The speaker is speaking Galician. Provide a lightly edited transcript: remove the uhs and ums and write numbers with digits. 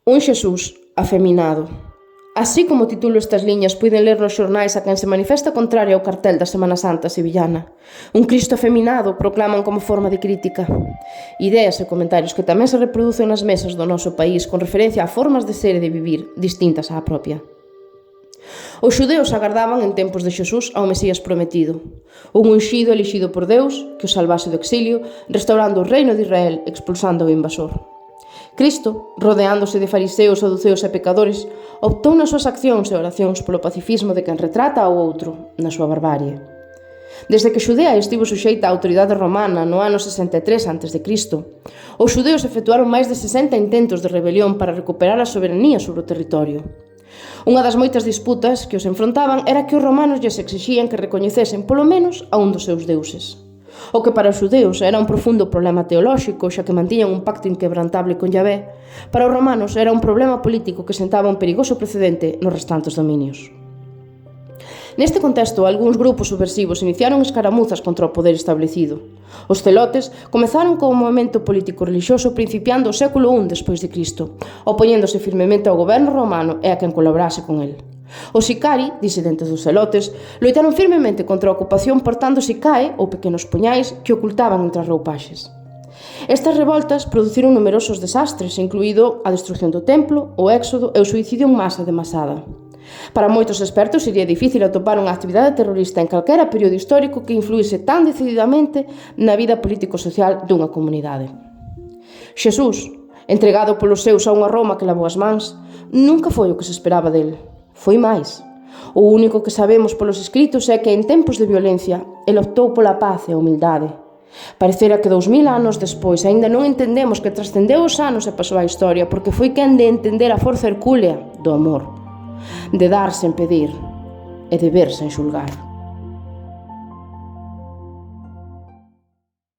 Un Xesús afeminado. Así como titulo estas liñas puiden ler nos xornais a quen se manifesta contrario ao cartel da Semana Santa sevillana. Un Cristo afeminado proclaman como forma de crítica. Ideas e comentarios que tamén se reproducen nas mesas do noso país con referencia a formas de ser e de vivir distintas á propia. Os xudeus agardaban en tempos de Xesús ao Mesías prometido, un unxido elixido por Deus que o salvase do exilio, restaurando o reino de Israel, expulsando o invasor. Cristo, rodeándose de fariseos, saduceos e pecadores, optou nas súas accións e oracións polo pacifismo de quen retrata ao outro na súa barbarie. Desde que Xudea estivo suxeita á autoridade romana no ano 63 a.C., os xudeus efectuaron máis de 60 intentos de rebelión para recuperar a soberanía sobre o territorio. Unha das moitas disputas que os enfrontaban era que os romanos lles exixían que recoñecesen polo menos a un dos seus deuses. O que para os xudeus era un profundo problema teolóxico, xa que mantiñan un pacto inquebrantable con Yahvé, para os romanos era un problema político que sentaba un perigoso precedente nos restantes dominios. Neste contexto, algúns grupos subversivos iniciaron escaramuzas contra o poder establecido. Os celotes comezaron como movemento político-relixioso principiando o século I despois de Cristo, opoñéndose firmemente ao goberno romano e a quen colaborase con el. Os sicari, disidentes dos celotes, loitaron firmemente contra a ocupación portando sicae ou pequenos puñais que ocultaban entre as roupaxes. Estas revoltas produciron numerosos desastres, incluído a destrucción do templo, o éxodo e o suicidio en masa de Masada. Para moitos expertos sería difícil atopar unha actividade terrorista en calquera período histórico que influíse tan decididamente na vida político-social dunha comunidade. Xesús, entregado polos seus a unha Roma que lavou as mans, nunca foi o que se esperaba dele. Foi máis. O único que sabemos polos escritos é que en tempos de violencia ele optou pola paz e a humildade. Parecera que 2000 anos despois aínda non entendemos que trascendeu os anos e pasou a historia porque foi quen de entender a forza hercúlea do amor, de dar sen pedir e de ver sen xulgar.